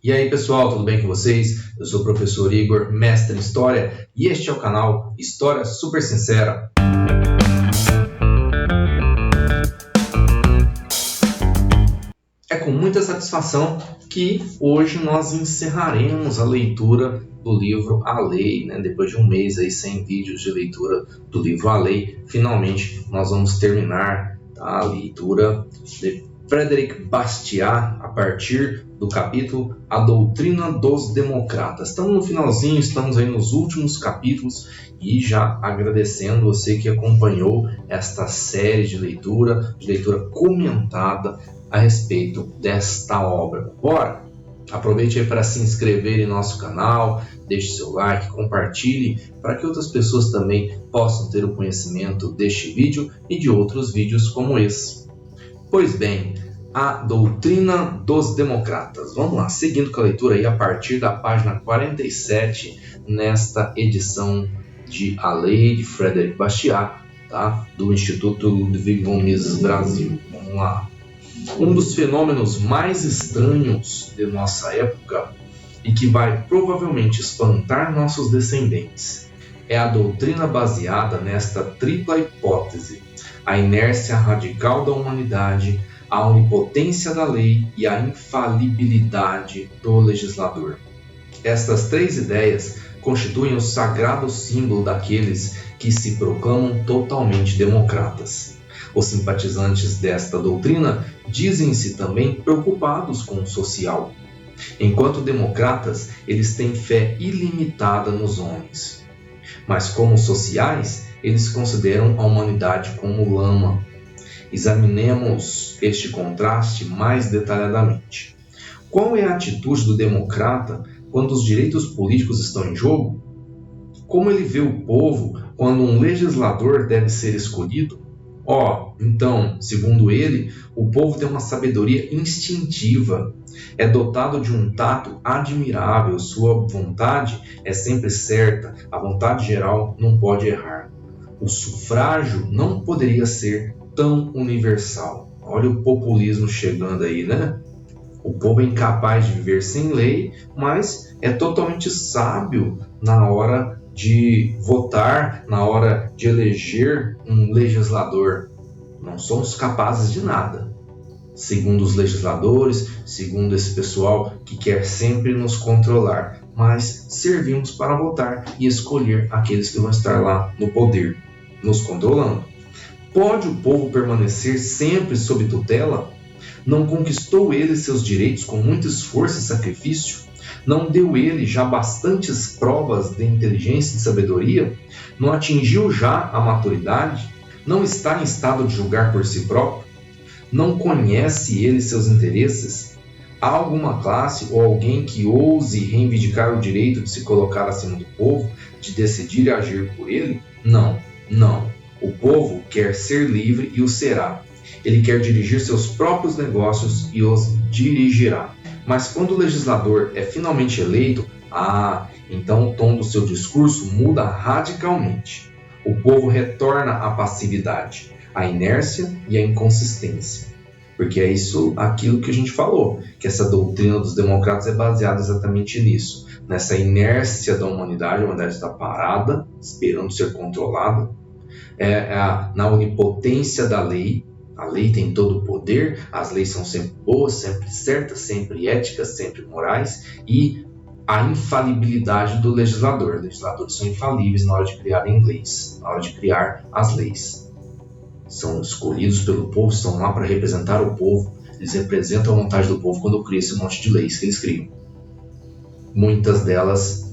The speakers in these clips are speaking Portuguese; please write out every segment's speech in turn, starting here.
E aí pessoal, tudo bem com vocês? Eu sou o professor Igor, mestre em História, e este é o canal História Super Sincera. É com muita satisfação que hoje nós encerraremos a leitura do livro A Lei, né? Depois de um mês aí sem vídeos de leitura do livro A Lei, finalmente nós vamos terminar a leitura de Frédéric Bastiat a partir do capítulo A Doutrina dos Democratas. Estamos no finalzinho, estamos aí nos últimos capítulos e já agradecendo você que acompanhou esta série de leitura comentada a respeito desta obra. Bora! Aproveite aí para se inscrever em nosso canal, deixe seu like, compartilhe para que outras pessoas também possam ter o conhecimento deste vídeo e de outros vídeos como esse. Pois bem, a Doutrina dos Democratas. Vamos lá, seguindo com a leitura aí a partir da página 47 nesta edição de A Lei de Frédéric Bastiat, tá? Do Instituto Ludwig von Mises Brasil. Vamos lá. Um dos fenômenos mais estranhos de nossa época e que vai provavelmente espantar nossos descendentes é a doutrina baseada nesta tripla hipótese: a inércia radical da humanidade, a onipotência da lei e a infalibilidade do legislador. Estas três ideias constituem o sagrado símbolo daqueles que se proclamam totalmente democratas. Os simpatizantes desta doutrina dizem-se também preocupados com o social. Enquanto democratas, eles têm fé ilimitada nos homens. Mas como sociais, eles consideram a humanidade como lama. Examinemos este contraste mais detalhadamente. Qual é a atitude do democrata quando os direitos políticos estão em jogo? Como ele vê o povo quando um legislador deve ser escolhido? Então, segundo ele, o povo tem uma sabedoria instintiva, é dotado de um tato admirável, sua vontade é sempre certa, a vontade geral não pode errar. O sufrágio não poderia ser tão universal. Olha o populismo chegando aí, né? O povo é incapaz de viver sem lei, mas é totalmente sábio na hora de votar, na hora de eleger um legislador. Não somos capazes de nada. Segundo os legisladores, segundo esse pessoal que quer sempre nos controlar, mas servimos para votar e escolher aqueles que vão estar lá no poder, nos controlando. Pode o povo permanecer sempre sob tutela? Não conquistou ele seus direitos com muito esforço e sacrifício? Não deu ele já bastantes provas de inteligência e sabedoria? Não atingiu já a maturidade? Não está em estado de julgar por si próprio? Não conhece ele seus interesses? Há alguma classe ou alguém que ouse reivindicar o direito de se colocar acima do povo, de decidir e agir por ele? Não. O povo quer ser livre e o será. Ele quer dirigir seus próprios negócios e os dirigirá. Mas quando o legislador é finalmente eleito, então o tom do seu discurso muda radicalmente. O povo retorna à passividade, à inércia e à inconsistência. Porque é aquilo que a gente falou, que essa doutrina dos democratas é baseada exatamente nisso. Nessa inércia da humanidade, a humanidade está parada, esperando ser controlada. Na onipotência da lei. A lei tem todo o poder, as leis são sempre boas, sempre certas, sempre éticas, sempre morais, e a infalibilidade do legislador. Os legisladores são infalíveis na hora de criarem leis, na hora de criar as leis. São escolhidos pelo povo, estão lá para representar o povo, eles representam a vontade do povo quando cria esse monte de leis que eles criam. Muitas delas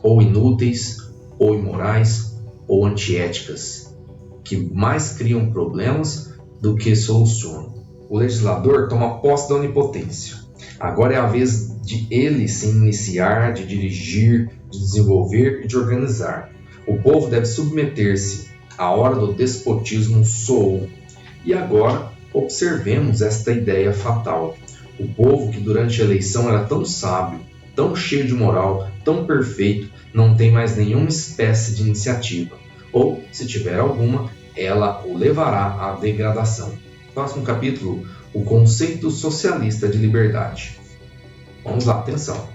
ou inúteis, ou imorais, ou antiéticas, que mais criam problemas do que solucionam. O legislador toma posse da onipotência. Agora é a vez de ele se iniciar, de dirigir, de desenvolver e de organizar. O povo deve submeter-se. A hora do despotismo soou. E agora observemos esta ideia fatal. O povo que durante a eleição era tão sábio, tão cheio de moral, tão perfeito, não tem mais nenhuma espécie de iniciativa. Ou, se tiver alguma, ela o levará à degradação. Próximo capítulo, o conceito socialista de liberdade. Vamos lá, atenção.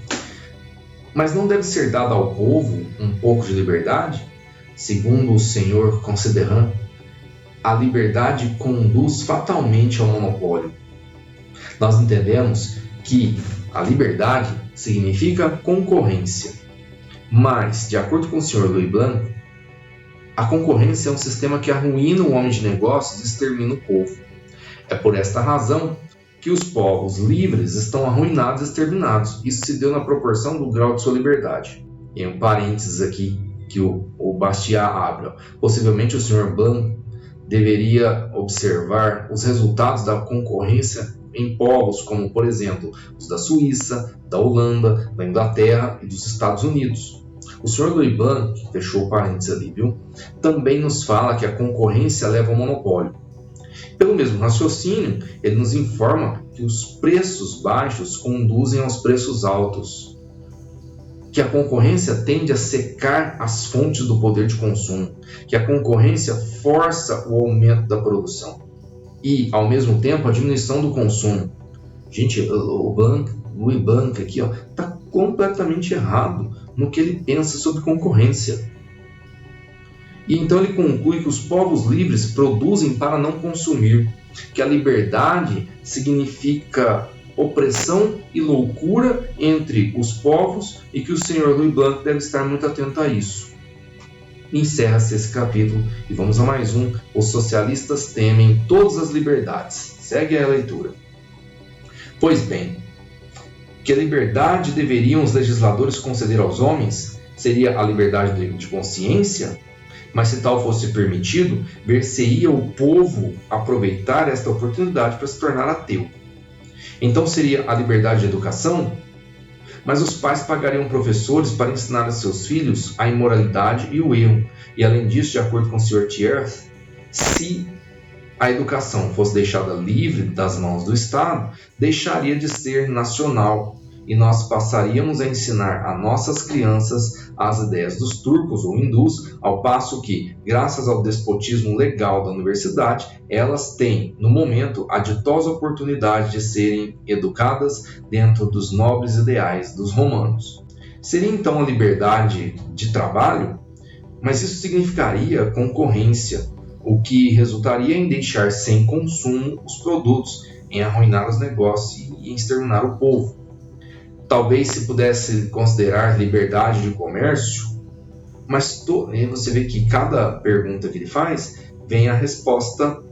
Mas não deve ser dado ao povo um pouco de liberdade? Segundo o senhor Considerant, a liberdade conduz fatalmente ao monopólio. Nós entendemos que a liberdade significa concorrência. Mas, de acordo com o Sr. Louis Blanc, a concorrência é um sistema que arruína o homem de negócios e extermina o povo. É por esta razão que os povos livres estão arruinados e exterminados. Isso se deu na proporção do grau de sua liberdade. E um parênteses aqui que o Bastiat abre. Possivelmente o Sr. Blanc deveria observar os resultados da concorrência em povos como, por exemplo, os da Suíça, da Holanda, da Inglaterra e dos Estados Unidos. O Sr. Louis Blanc, fechou o parênteses ali, viu? Também nos fala que a concorrência leva ao monopólio. Pelo mesmo raciocínio, ele nos informa que os preços baixos conduzem aos preços altos, que a concorrência tende a secar as fontes do poder de consumo, que a concorrência força o aumento da produção e, ao mesmo tempo, a diminuição do consumo. Gente, Louis Blanc aqui está completamente errado no que ele pensa sobre concorrência. E então ele conclui que os povos livres produzem para não consumir, que a liberdade significa opressão e loucura entre os povos e que o Sr. Louis Blanc deve estar muito atento a isso. Encerra-se esse capítulo e vamos a mais um. Os socialistas temem todas as liberdades. Segue a leitura. Pois bem, que a liberdade deveriam os legisladores conceder aos homens seria a liberdade de consciência? Mas se tal fosse permitido, ver-se-ia o povo aproveitar esta oportunidade para se tornar ateu. Então seria a liberdade de educação? Mas os pais pagariam professores para ensinar a seus filhos a imoralidade e o erro. E além disso, de acordo com o Sr. Thiers, se a educação fosse deixada livre das mãos do Estado, deixaria de ser nacional e nós passaríamos a ensinar a nossas crianças as ideias dos turcos ou hindus, ao passo que, graças ao despotismo legal da universidade, elas têm, no momento, a ditosa oportunidade de serem educadas dentro dos nobres ideais dos romanos. Seria então a liberdade de trabalho? Mas isso significaria concorrência, o que resultaria em deixar sem consumo os produtos, em arruinar os negócios e em exterminar o povo. Talvez se pudesse considerar liberdade de comércio, mas você vê que cada pergunta que ele faz vem a resposta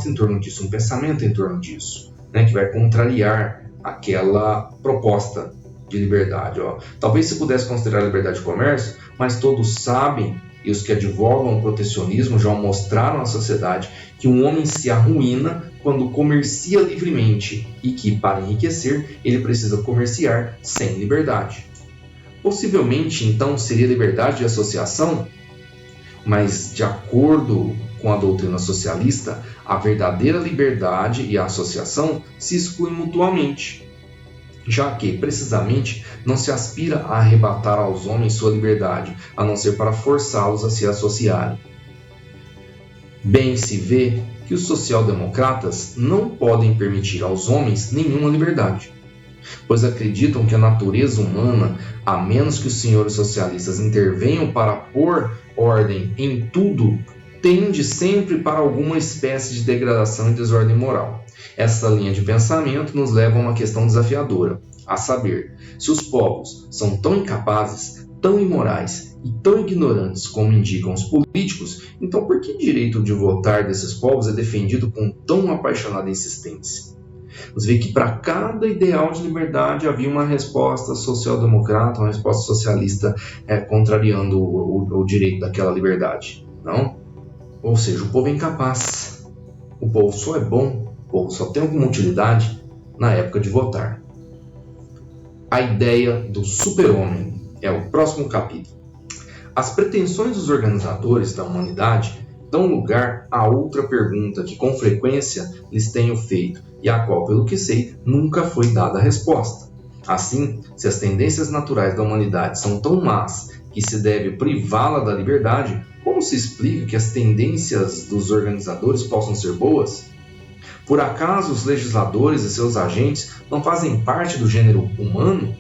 em torno disso, um pensamento em torno disso, né, que vai contrariar aquela proposta de liberdade. Talvez se pudesse considerar liberdade de comércio, mas todos sabem, e os que advogam o protecionismo já mostraram à sociedade que um homem se arruína quando comercia livremente e que, para enriquecer, ele precisa comerciar sem liberdade. Possivelmente, então, seria liberdade de associação, mas, de acordo com a doutrina socialista, a verdadeira liberdade e a associação se excluem mutuamente, já que, precisamente, não se aspira a arrebatar aos homens sua liberdade, a não ser para forçá-los a se associarem. Bem se vê que os social-democratas não podem permitir aos homens nenhuma liberdade, pois acreditam que a natureza humana, a menos que os senhores socialistas intervenham para pôr ordem em tudo, tende sempre para alguma espécie de degradação e desordem moral. Essa linha de pensamento nos leva a uma questão desafiadora, a saber, se os povos são tão incapazes, tão imorais e tão ignorantes como indicam os políticos, então por que o direito de votar desses povos é defendido com tão apaixonada insistência? Você vê que para cada ideal de liberdade havia uma resposta social-democrata, uma resposta socialista contrariando o direito daquela liberdade, não? Ou seja, o povo é incapaz, o povo só é bom, o povo só tem alguma utilidade na época de votar. A ideia do super-homem é o próximo capítulo. As pretensões dos organizadores da humanidade dão lugar a outra pergunta que com frequência lhes tenho feito e a qual, pelo que sei, nunca foi dada resposta. Assim, se as tendências naturais da humanidade são tão más que se deve privá-la da liberdade, como se explica que as tendências dos organizadores possam ser boas? Por acaso os legisladores e seus agentes não fazem parte do gênero humano?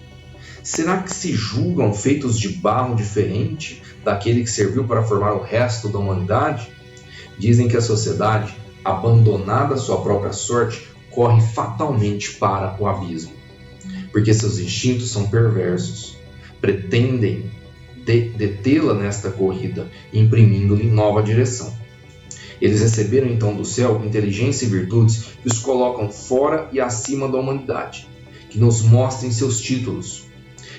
Será que se julgam feitos de barro diferente daquele que serviu para formar o resto da humanidade? Dizem que a sociedade, abandonada à sua própria sorte, corre fatalmente para o abismo, porque seus instintos são perversos. Pretendem detê-la nesta corrida, imprimindo-lhe nova direção. Eles receberam então do céu inteligência e virtudes que os colocam fora e acima da humanidade, que nos mostrem seus títulos.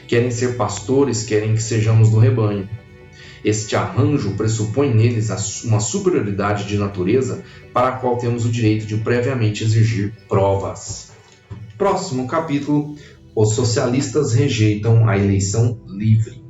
Querem ser pastores, querem que sejamos do rebanho. Este arranjo pressupõe neles uma superioridade de natureza para a qual temos o direito de previamente exigir provas. Próximo capítulo: os socialistas rejeitam a eleição livre.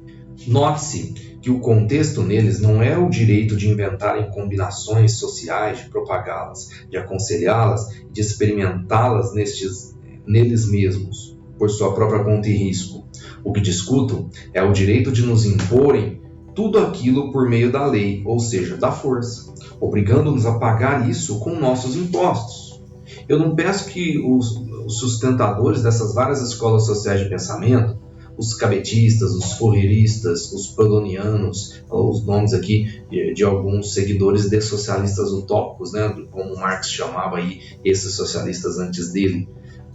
Note-se que o contexto neles não é o direito de inventarem combinações sociais, de propagá-las, de aconselhá-las, de experimentá-las neles mesmos, por sua própria conta e risco. O que discuto é o direito de nos imporem tudo aquilo por meio da lei, ou seja, da força, obrigando-nos a pagar isso com nossos impostos. Eu não peço que os sustentadores dessas várias escolas sociais de pensamento, os cabetistas, os fourieristas, os proudhonianos, os nomes aqui de alguns seguidores de socialistas utópicos, né, como Marx chamava aí esses socialistas antes dele,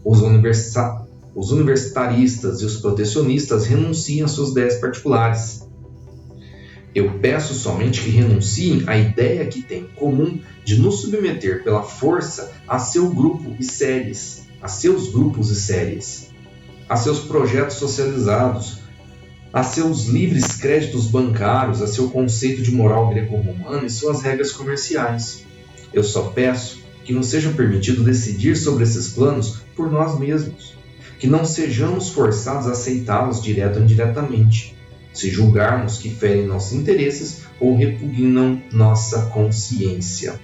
os universitaristas e os protecionistas renunciem às suas ideias particulares. Eu peço somente que renunciem à ideia que têm em comum de nos submeter pela força a seu grupo e séries, a seus grupos e séries, a seus projetos socializados, a seus livres créditos bancários, a seu conceito de moral greco-romana e suas regras comerciais. Eu só peço que nos seja permitido decidir sobre esses planos por nós mesmos, que não sejamos forçados a aceitá-los direto ou indiretamente, se julgarmos que ferem nossos interesses ou repugnam nossa consciência.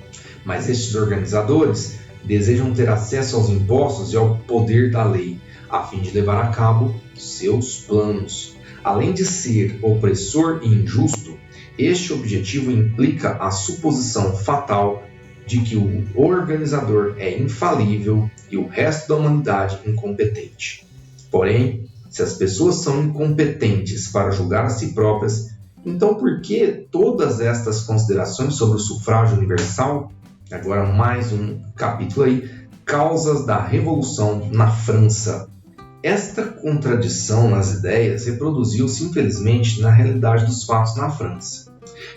Mas estes organizadores desejam ter acesso aos impostos e ao poder da lei, a fim de levar a cabo seus planos. Além de ser opressor e injusto, este objetivo implica a suposição fatal de que o organizador é infalível e o resto da humanidade incompetente. Porém, se as pessoas são incompetentes para julgar a si próprias, então por que todas estas considerações sobre o sufrágio universal? Agora mais um capítulo aí, causas da Revolução na França. Esta contradição nas ideias reproduziu-se infelizmente na realidade dos fatos na França.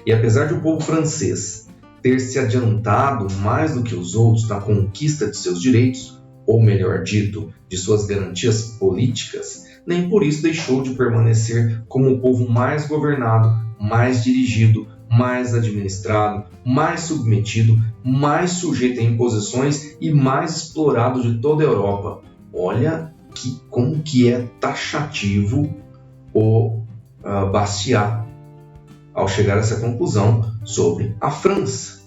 E apesar de o povo francês ter se adiantado mais do que os outros na conquista de seus direitos, ou melhor dito, de suas garantias políticas, nem por isso deixou de permanecer como o povo mais governado, mais dirigido, mais administrado, mais submetido, mais sujeito a imposições e mais explorado de toda a Europa. Olha como que é taxativo o Bastiat ao chegar a essa conclusão sobre a França.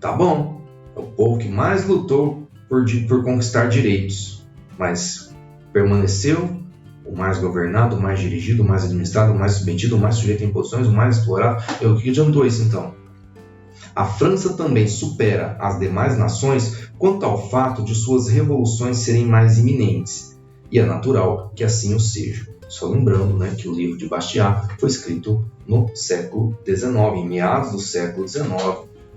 Tá bom, é o povo que mais lutou por conquistar direitos, mas permaneceu o mais governado, o mais dirigido, o mais administrado, o mais submetido, o mais sujeito a imposições, o mais explorado. O que adiantou isso então? A França também supera as demais nações quanto ao fato de suas revoluções serem mais iminentes, e é natural que assim o seja. Só lembrando, né, que o livro de Bastiat foi escrito no século XIX, em meados do século XIX,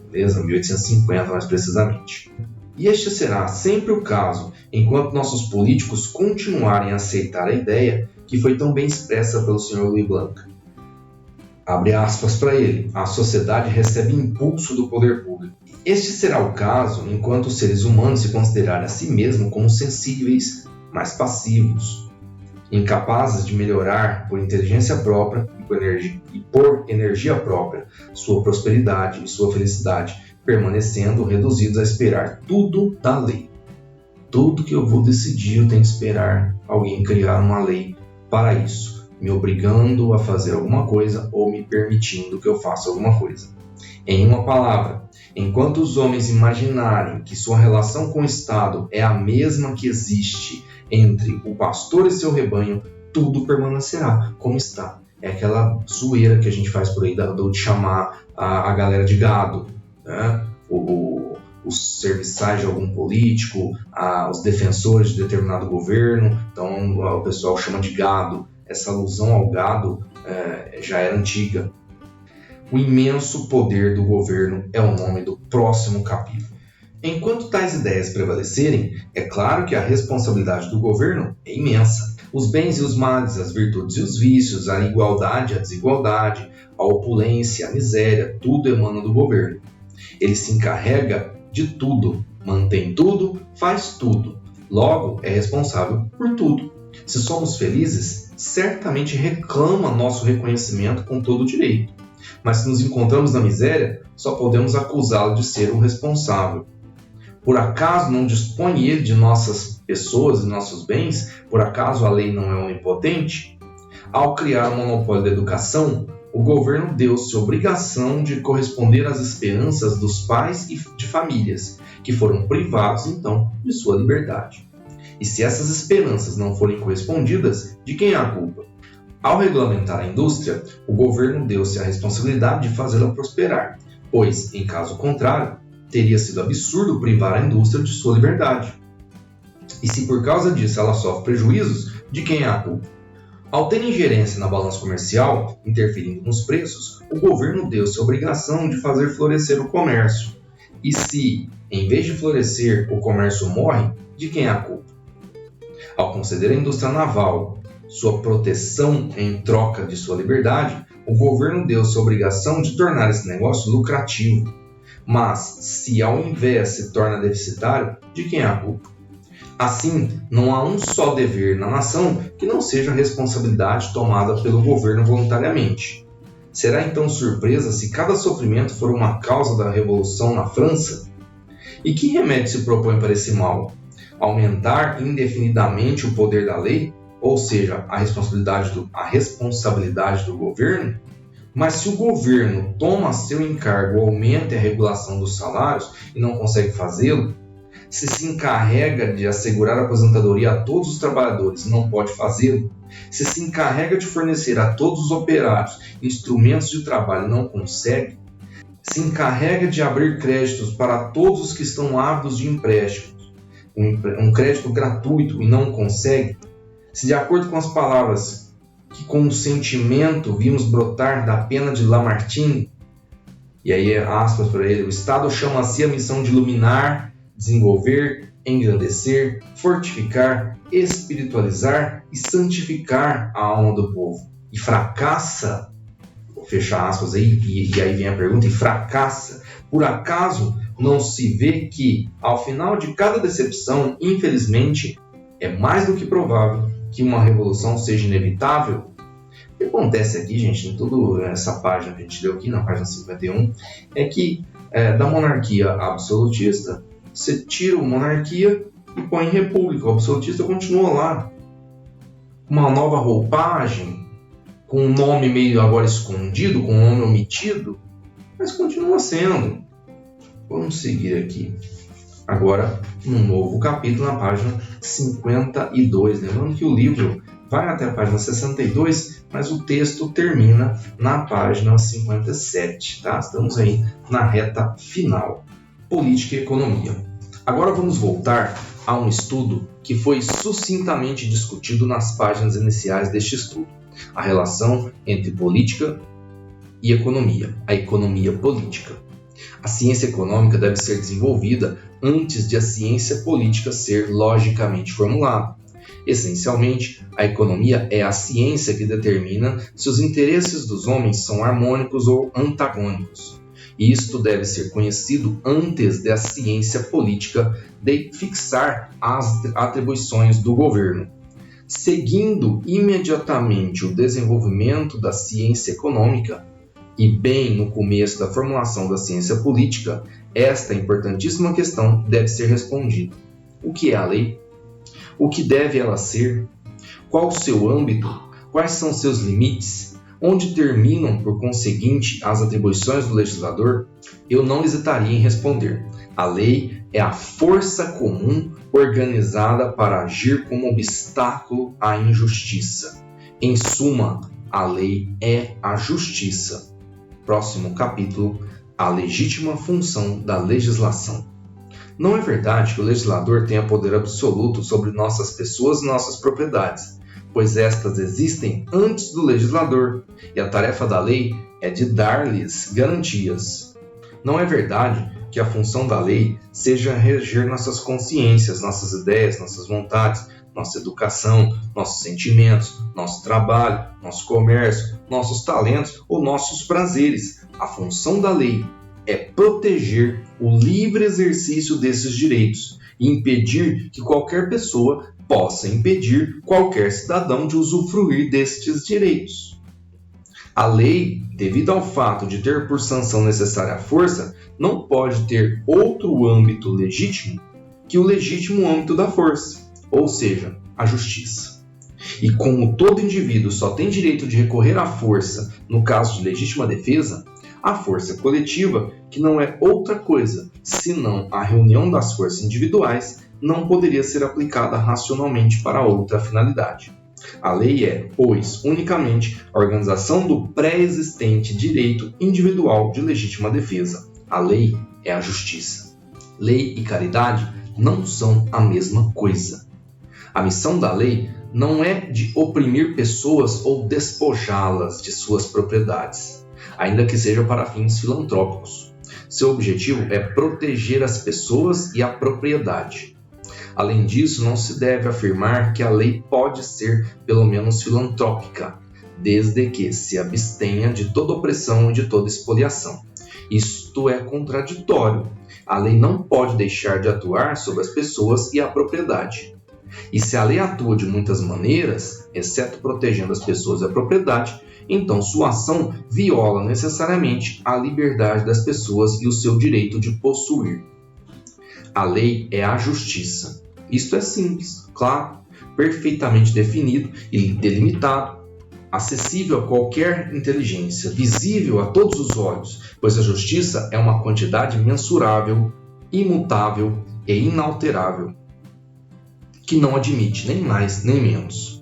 beleza? 1850 mais precisamente. E este será sempre o caso enquanto nossos políticos continuarem a aceitar a ideia que foi tão bem expressa pelo Sr. Louis Blanc. Abre aspas para ele: a sociedade recebe impulso do poder público. Este será o caso enquanto os seres humanos se considerarem a si mesmos como sensíveis, mas passivos, incapazes de melhorar por inteligência própria e por energia própria sua prosperidade e sua felicidade, permanecendo reduzidos a esperar tudo da lei. Tudo que eu vou decidir, eu tenho que esperar alguém criar uma lei para isso, me obrigando a fazer alguma coisa ou me permitindo que eu faça alguma coisa. Em uma palavra, enquanto os homens imaginarem que sua relação com o Estado é a mesma que existe entre o pastor e seu rebanho, tudo permanecerá como está. É aquela zoeira que a gente faz por aí de chamar a galera de gado, né? os serviçais de algum político, os defensores de determinado governo. Então o pessoal chama de gado. Essa alusão ao gado já era antiga. O imenso poder do governo é o nome do próximo capítulo. Enquanto tais ideias prevalecerem, é claro que a responsabilidade do governo é imensa. Os bens e os males, as virtudes e os vícios, a igualdade e a desigualdade, a opulência, a miséria, tudo emana do governo. Ele se encarrega de tudo, mantém tudo, faz tudo. Logo, é responsável por tudo. Se somos felizes, certamente reclama nosso reconhecimento com todo o direito. Mas se nos encontramos na miséria, só podemos acusá-lo de ser o responsável. Por acaso não dispõe ele de nossas pessoas e nossos bens? Por acaso a lei não é onipotente? Ao criar o monopólio da educação, o governo deu-se obrigação de corresponder às esperanças dos pais e de famílias, que foram privados, então, de sua liberdade. E se essas esperanças não forem correspondidas, de quem é a culpa? Ao regulamentar a indústria, o governo deu-se a responsabilidade de fazê-la prosperar, pois, em caso contrário, teria sido absurdo privar a indústria de sua liberdade. E se por causa disso ela sofre prejuízos, de quem é a culpa? Ao ter ingerência na balança comercial, interferindo nos preços, o governo deu-se a obrigação de fazer florescer o comércio. E se, em vez de florescer, o comércio morre, de quem é a culpa? Ao conceder à indústria naval sua proteção em troca de sua liberdade, o governo deu-se a obrigação de tornar esse negócio lucrativo. Mas, se ao invés se torna deficitário, de quem é a culpa? Assim, não há um só dever na nação que não seja responsabilidade tomada pelo governo voluntariamente. Será então surpresa se cada sofrimento for uma causa da revolução na França? E que remédio se propõe para esse mal? Aumentar indefinidamente o poder da lei, ou seja, a responsabilidade do governo? Mas se o governo toma a seu encargo o aumento e a regulação dos salários e não consegue fazê-lo, se encarrega de assegurar a aposentadoria a todos os trabalhadores e não pode fazê-lo, se encarrega de fornecer a todos os operários instrumentos de trabalho e não consegue, se encarrega de abrir créditos para todos os que estão ávidos de empréstimos, um crédito gratuito e não consegue, se de acordo com as palavras que com o sentimento vimos brotar da pena de Lamartine, e aí aspas para ele, o Estado chama a si a missão de iluminar, desenvolver, engrandecer, fortificar, espiritualizar e santificar a alma do povo. E fracassa, vou fechar aspas aí, e aí vem a pergunta, e fracassa, por acaso não se vê que, ao final de cada decepção, infelizmente, é mais do que provável que uma revolução seja inevitável? O que acontece aqui, gente, em toda essa página que a gente leu aqui, na página 51, é que da monarquia absolutista, você tira a monarquia e põe em república. O absolutista continua lá. Uma nova roupagem, com um nome meio agora escondido, com um nome omitido, mas continua sendo. Vamos seguir aqui. Agora, um novo capítulo na página 52. Lembrando que o livro vai até a página 62, mas o texto termina na página 57. Tá? Estamos aí na reta final. Política e economia. Agora vamos voltar a um estudo que foi sucintamente discutido nas páginas iniciais deste estudo. A relação entre política e economia, a economia política. A ciência econômica deve ser desenvolvida antes de a ciência política ser logicamente formulada. Essencialmente, a economia é a ciência que determina se os interesses dos homens são harmônicos ou antagônicos. E isto deve ser conhecido antes da ciência política de fixar as atribuições do governo. Seguindo imediatamente o desenvolvimento da ciência econômica, e bem no começo da formulação da ciência política, esta importantíssima questão deve ser respondida. O que é a lei? O que deve ela ser? Qual o seu âmbito? Quais são seus limites? Onde terminam, por conseguinte, as atribuições do legislador? Eu não hesitaria em responder. A lei é a força comum organizada para agir como obstáculo à injustiça. Em suma, a lei é a justiça. Próximo capítulo, a legítima função da legislação. Não é verdade que o legislador tenha poder absoluto sobre nossas pessoas e nossas propriedades, pois estas existem antes do legislador, e a tarefa da lei é de dar-lhes garantias. Não é verdade que a função da lei seja reger nossas consciências, nossas ideias, nossas vontades, nossa educação, nossos sentimentos, nosso trabalho, nosso comércio, nossos talentos ou nossos prazeres. A função da lei é proteger o livre exercício desses direitos e impedir que qualquer pessoa possa impedir qualquer cidadão de usufruir destes direitos. A lei, devido ao fato de ter por sanção necessária a força, não pode ter outro âmbito legítimo que o legítimo âmbito da força, ou seja, a justiça. E como todo indivíduo só tem direito de recorrer à força no caso de legítima defesa, a força coletiva, que não é outra coisa senão a reunião das forças individuais, não poderia ser aplicada racionalmente para outra finalidade. A lei é, pois, unicamente a organização do pré-existente direito individual de legítima defesa. A lei é a justiça. Lei e caridade não são a mesma coisa. A missão da lei não é de oprimir pessoas ou despojá-las de suas propriedades, ainda que seja para fins filantrópicos. Seu objetivo é proteger as pessoas e a propriedade. Além disso, não se deve afirmar que a lei pode ser, pelo menos, filantrópica, desde que se abstenha de toda opressão e de toda expoliação. Isto é contraditório. A lei não pode deixar de atuar sobre as pessoas e a propriedade. E se a lei atua de muitas maneiras, exceto protegendo as pessoas e a propriedade, então sua ação viola necessariamente a liberdade das pessoas e o seu direito de possuir. A lei é a justiça. Isto é simples, claro, perfeitamente definido e delimitado, acessível a qualquer inteligência, visível a todos os olhos, pois a justiça é uma quantidade mensurável, imutável e inalterável, que não admite nem mais nem menos.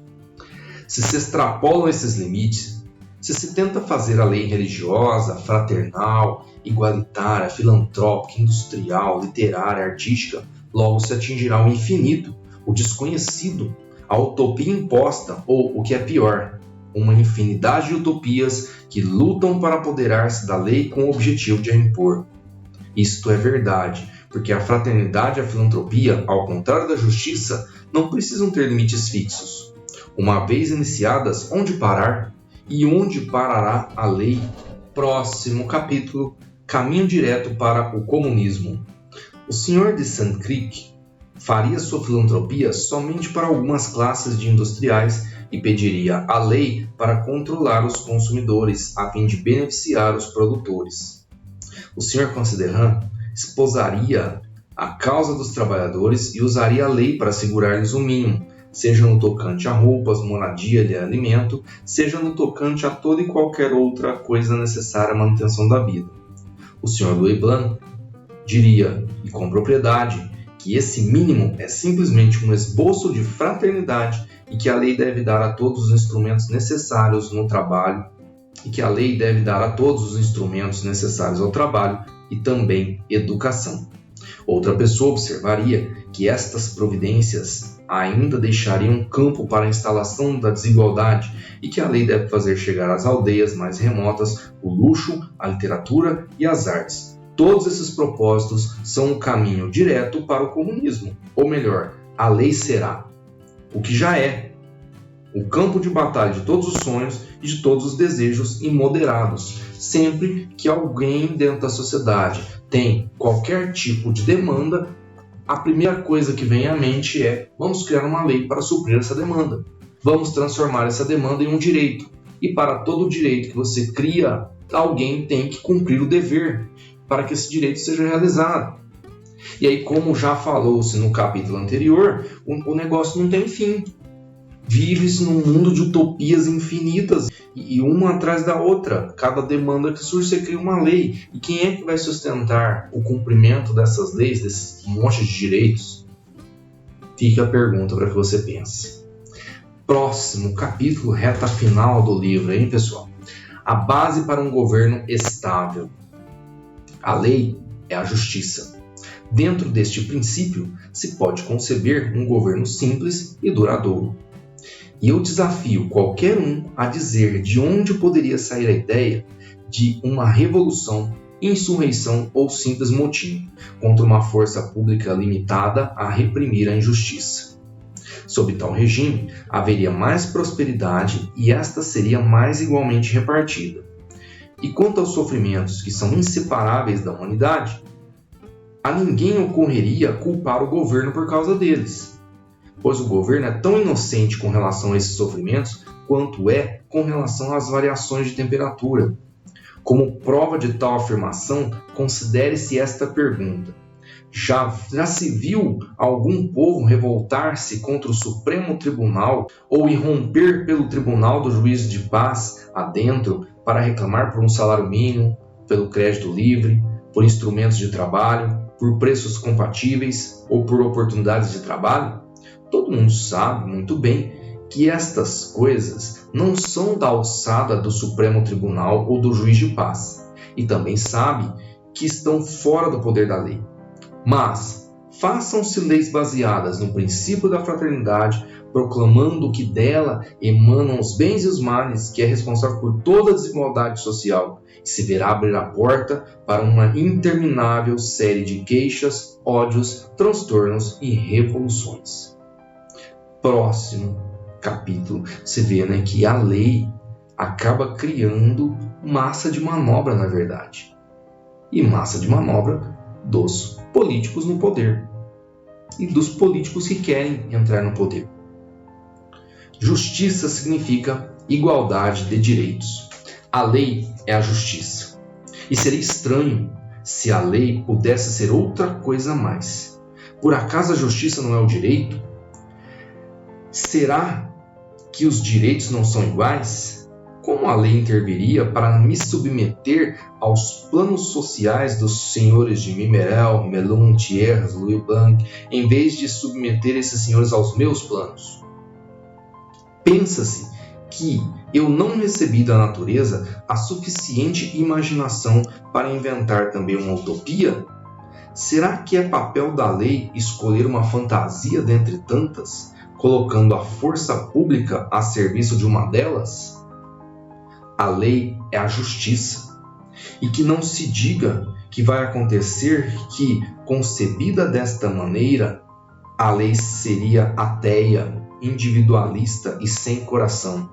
Se extrapolam esses limites, se tenta fazer a lei religiosa, fraternal, igualitária, filantrópica, industrial, literária, artística, logo se atingirá o infinito, o desconhecido, a utopia imposta ou, o que é pior, uma infinidade de utopias que lutam para apoderar-se da lei com o objetivo de a impor. Isto é verdade, porque a fraternidade e a filantropia, ao contrário da justiça, não precisam ter limites fixos. Uma vez iniciadas, onde parar e onde parará a lei? Próximo capítulo, caminho direto para o comunismo. O Sr. de St. Crick faria sua filantropia somente para algumas classes de industriais e pediria a lei para controlar os consumidores, a fim de beneficiar os produtores. O Sr. Considerant esposaria a causa dos trabalhadores e usaria a lei para assegurar-lhes o mínimo, seja no tocante a roupas, moradia e alimento, seja no tocante a toda e qualquer outra coisa necessária à manutenção da vida. O Sr. Louis Blanc diria, e com propriedade, que esse mínimo é simplesmente um esboço de fraternidade e que a lei deve dar a todos os instrumentos necessários no trabalho, ao trabalho e também educação. Outra pessoa observaria que estas providências ainda deixariam campo para a instalação da desigualdade e que a lei deve fazer chegar às aldeias mais remotas o luxo, a literatura e as artes. Todos esses propósitos são um caminho direto para o comunismo. Ou melhor, a lei será o que já é, o campo de batalha de todos os sonhos e de todos os desejos imoderados. Sempre que alguém dentro da sociedade tem qualquer tipo de demanda, a primeira coisa que vem à mente é: vamos criar uma lei para suprir essa demanda. Vamos transformar essa demanda em um direito. E para todo direito que você cria, alguém tem que cumprir o dever para que esse direito seja realizado. E aí, como já falou-se no capítulo anterior, o negócio não tem fim. Vive-se num mundo de utopias infinitas e uma atrás da outra. Cada demanda que surge, você cria uma lei. E quem é que vai sustentar o cumprimento dessas leis, desses monte de direitos? Fica a pergunta para que você pense. Próximo capítulo, reta final do livro, hein, pessoal? A base para um governo estável. A lei é a justiça. Dentro deste princípio, se pode conceber um governo simples e duradouro. E eu desafio qualquer um a dizer de onde poderia sair a ideia de uma revolução, insurreição ou simples motim contra uma força pública limitada a reprimir a injustiça. Sob tal regime, haveria mais prosperidade e esta seria mais igualmente repartida. E quanto aos sofrimentos que são inseparáveis da humanidade, a ninguém ocorreria culpar o governo por causa deles, pois o governo é tão inocente com relação a esses sofrimentos quanto é com relação às variações de temperatura. Como prova de tal afirmação, considere-se esta pergunta: já se viu algum povo revoltar-se contra o Supremo Tribunal ou irromper pelo Tribunal do Juízo de Paz adentro para reclamar por um salário mínimo, pelo crédito livre, por instrumentos de trabalho, por preços compatíveis ou por oportunidades de trabalho? Todo mundo sabe muito bem que estas coisas não são da alçada do Supremo Tribunal ou do Juiz de Paz, e também sabe que estão fora do poder da lei. Mas façam-se leis baseadas no princípio da fraternidade, proclamando que dela emanam os bens e os males, que é responsável por toda a desigualdade social, e se verá abrir a porta para uma interminável série de queixas, ódios, transtornos e revoluções. Próximo capítulo, se vê que a lei acaba criando massa de manobra, na verdade. E massa de manobra dos políticos no poder. E dos políticos que querem entrar no poder. Justiça significa igualdade de direitos. A lei é a justiça. E seria estranho se a lei pudesse ser outra coisa a mais. Por acaso a justiça não é o direito? Será que os direitos não são iguais? Como a lei interviria para me submeter aos planos sociais dos senhores de Mimerel, Melun, Thiers, Louis Blanc, em vez de submeter esses senhores aos meus planos? Pensa-se que eu não recebi da natureza a suficiente imaginação para inventar também uma utopia? Será que é papel da lei escolher uma fantasia dentre tantas, colocando a força pública a serviço de uma delas? A lei é a justiça. E que não se diga que vai acontecer que, concebida desta maneira, a lei seria ateia, individualista e sem coração,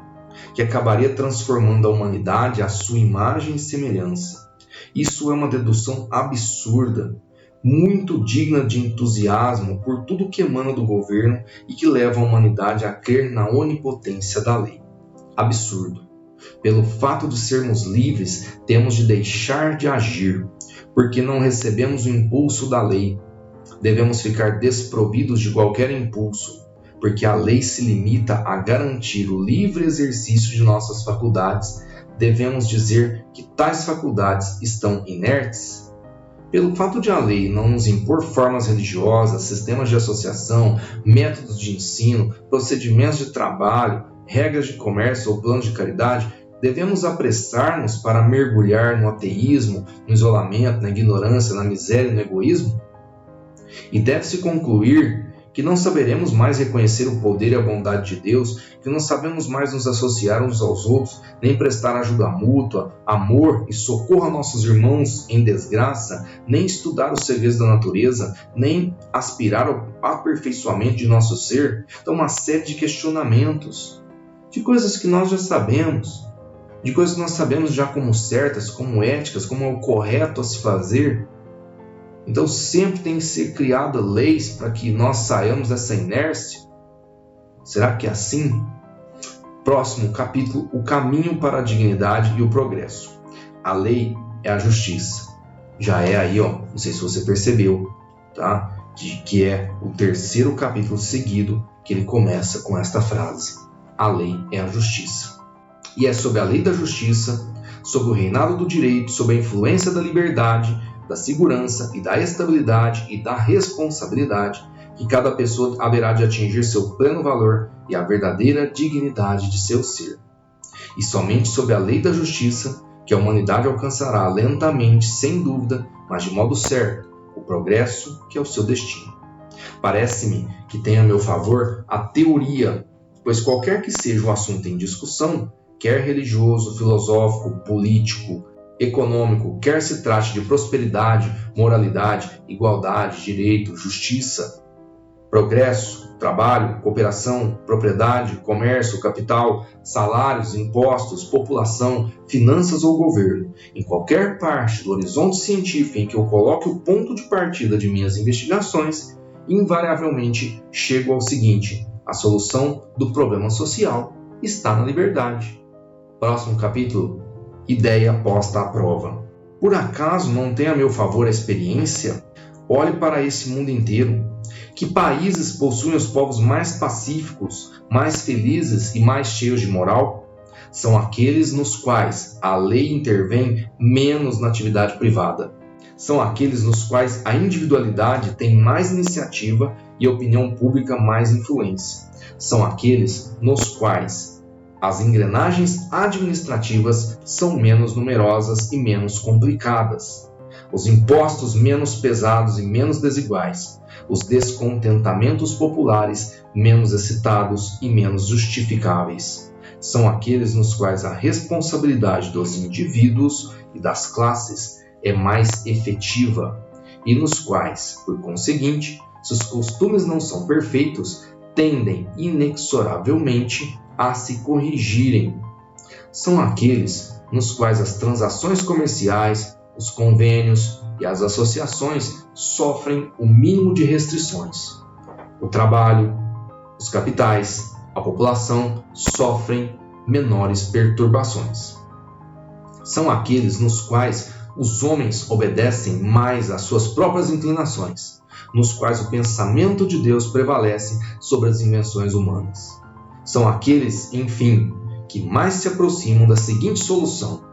que acabaria transformando a humanidade à sua imagem e semelhança. Isso é uma dedução absurda, muito digna de entusiasmo por tudo que emana do governo e que leva a humanidade a crer na onipotência da lei. Absurdo. Pelo fato de sermos livres, temos de deixar de agir, porque não recebemos o impulso da lei. Devemos ficar desprovidos de qualquer impulso, porque a lei se limita a garantir o livre exercício de nossas faculdades. Devemos dizer que tais faculdades estão inertes? Pelo fato de a lei não nos impor formas religiosas, sistemas de associação, métodos de ensino, procedimentos de trabalho, regras de comércio ou planos de caridade, devemos apressar-nos para mergulhar no ateísmo, no isolamento, na ignorância, na miséria e no egoísmo? E deve-se concluir que não saberemos mais reconhecer o poder e a bondade de Deus, que não sabemos mais nos associar uns aos outros, nem prestar ajuda mútua, amor e socorro a nossos irmãos em desgraça, nem estudar os segredos da natureza, nem aspirar ao aperfeiçoamento de nosso ser. Então, uma série de questionamentos, de coisas que nós já sabemos, de coisas que nós sabemos já como certas, como éticas, como é o correto a se fazer. Então sempre tem que ser criadas leis para que nós saiamos dessa inércia? Será que é assim? Próximo capítulo, o caminho para a dignidade e o progresso. A lei é a justiça. Já é aí, não sei se você percebeu, tá? Que é o terceiro capítulo seguido que ele começa com esta frase. A lei é a justiça. E é sobre a lei da justiça, sobre o reinado do direito, sobre a influência da liberdade, da segurança e da estabilidade e da responsabilidade que cada pessoa haverá de atingir seu pleno valor e a verdadeira dignidade de seu ser. E somente sob a lei da justiça que a humanidade alcançará lentamente, sem dúvida, mas de modo certo, o progresso que é o seu destino. Parece-me que tem a meu favor a teoria, pois qualquer que seja o assunto em discussão, quer religioso, filosófico, político, econômico, quer se trate de prosperidade, moralidade, igualdade, direito, justiça, progresso, trabalho, cooperação, propriedade, comércio, capital, salários, impostos, população, finanças ou governo, em qualquer parte do horizonte científico em que eu coloque o ponto de partida de minhas investigações, invariavelmente chego ao seguinte: a solução do problema social está na liberdade. Próximo capítulo: ideia posta à prova. Por acaso não tem a meu favor a experiência? Olhe para esse mundo inteiro. Que países possuem os povos mais pacíficos, mais felizes e mais cheios de moral? São aqueles nos quais a lei intervém menos na atividade privada. São aqueles nos quais a individualidade tem mais iniciativa e a opinião pública mais influência. São aqueles nos quais as engrenagens administrativas são menos numerosas e menos complicadas, os impostos menos pesados e menos desiguais, os descontentamentos populares menos excitados e menos justificáveis. São aqueles nos quais a responsabilidade dos indivíduos e das classes é mais efetiva e nos quais, por conseguinte, se os costumes não são perfeitos, tendem inexoravelmente a se corrigirem. São aqueles nos quais as transações comerciais, os convênios e as associações sofrem o mínimo de restrições. O trabalho, os capitais, a população sofrem menores perturbações. São aqueles nos quais os homens obedecem mais às suas próprias inclinações, nos quais o pensamento de Deus prevalece sobre as invenções humanas. São aqueles, enfim, que mais se aproximam da seguinte solução: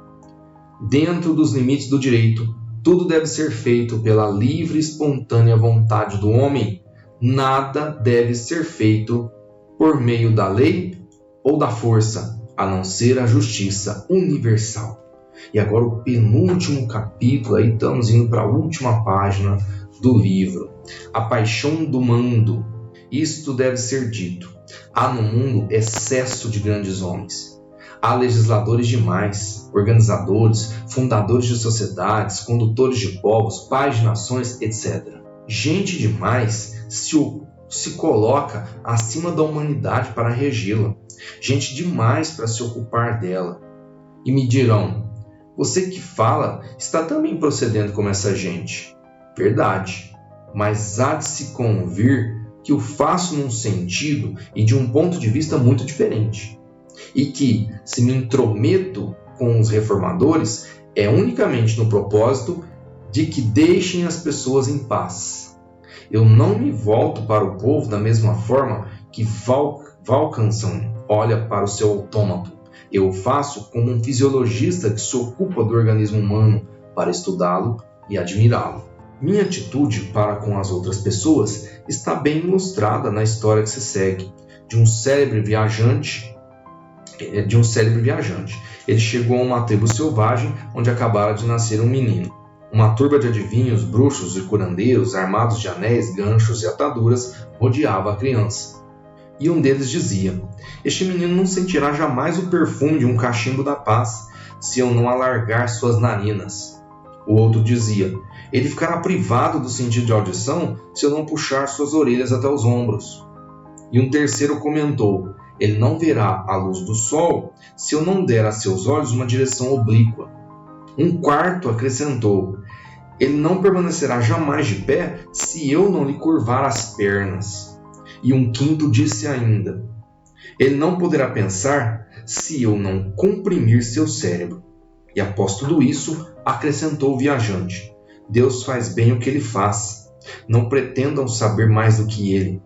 dentro dos limites do direito, tudo deve ser feito pela livre e espontânea vontade do homem. Nada deve ser feito por meio da lei ou da força, a não ser a justiça universal. E agora o penúltimo capítulo, aí estamos indo para a última página do livro. A paixão do mando. Isto deve ser dito: há no mundo excesso de grandes homens. Há legisladores demais, organizadores, fundadores de sociedades, condutores de povos, pais de nações, etc. Gente demais se coloca acima da humanidade para regê-la. Gente demais para se ocupar dela. E me dirão: você que fala está também procedendo como essa gente. Verdade, mas há de se convir que o faço num sentido e de um ponto de vista muito diferente. E que, se me intrometo com os reformadores, é unicamente no propósito de que deixem as pessoas em paz. Eu não me volto para o povo da mesma forma que Vaucanson olha para o seu autômato. Eu o faço como um fisiologista que se ocupa do organismo humano para estudá-lo e admirá-lo. Minha atitude para com as outras pessoas está bem ilustrada na história que se segue, de um célebre viajante. Ele chegou a uma tribo selvagem onde acabara de nascer um menino. Uma turba de adivinhos, bruxos e curandeiros, armados de anéis, ganchos e ataduras, rodeava a criança. E um deles dizia: este menino não sentirá jamais o perfume de um cachimbo da paz, se eu não alargar suas narinas. O outro dizia: ele ficará privado do sentido de audição se eu não puxar suas orelhas até os ombros. E um terceiro comentou: ele não verá a luz do sol se eu não der a seus olhos uma direção oblíqua. Um quarto acrescentou: ele não permanecerá jamais de pé se eu não lhe curvar as pernas. E um quinto disse ainda: ele não poderá pensar se eu não comprimir seu cérebro. E após tudo isso, acrescentou o viajante: Deus faz bem o que ele faz. Não pretendam saber mais do que ele.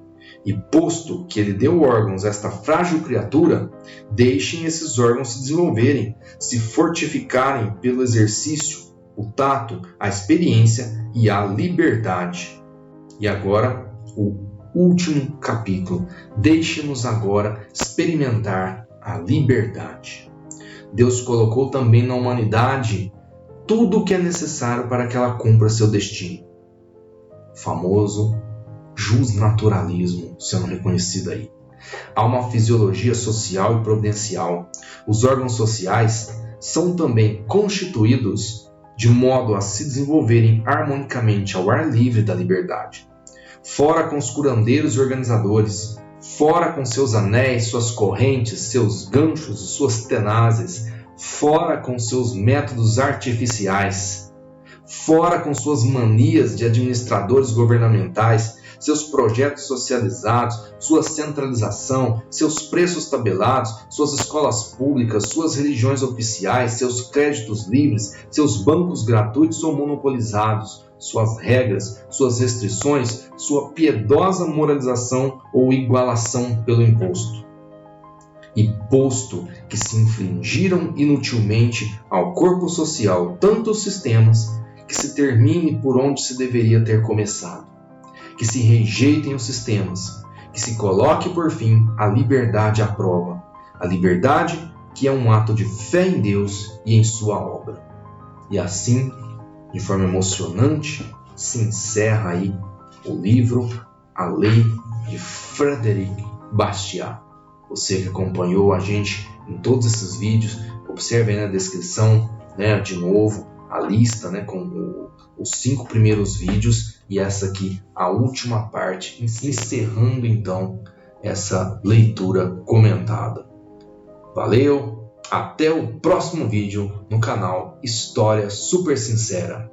E posto que ele deu órgãos a esta frágil criatura, deixem esses órgãos se desenvolverem, se fortificarem pelo exercício, o tato, a experiência e a liberdade. E agora, o último capítulo. Deixe-nos agora experimentar a liberdade. Deus colocou também na humanidade tudo o que é necessário para que ela cumpra seu destino. famoso justnaturalismo sendo reconhecido aí. Há uma fisiologia social e providencial. Os órgãos sociais são também constituídos de modo a se desenvolverem harmonicamente ao ar livre da liberdade. Fora com os curandeiros e organizadores, fora com seus anéis, suas correntes, seus ganchos e suas tenazes, fora com seus métodos artificiais, fora com suas manias de administradores governamentais, seus projetos socializados, sua centralização, seus preços tabelados, suas escolas públicas, suas religiões oficiais, seus créditos livres, seus bancos gratuitos ou monopolizados, suas regras, suas restrições, sua piedosa moralização ou igualação pelo imposto. E posto que se infligiram inutilmente ao corpo social tantos sistemas, que se termine por onde se deveria ter começado. Que se rejeitem os sistemas, que se coloque por fim a liberdade à prova, a liberdade que é um ato de fé em Deus e em sua obra. E assim, de forma emocionante, se encerra aí o livro A Lei de Frédéric Bastiat. Você que acompanhou a gente em todos esses vídeos, observe aí na descrição, de novo, a lista, com os 5 primeiros vídeos e essa aqui, a última parte, encerrando então essa leitura comentada. Valeu, até o próximo vídeo no canal História Super Sincera.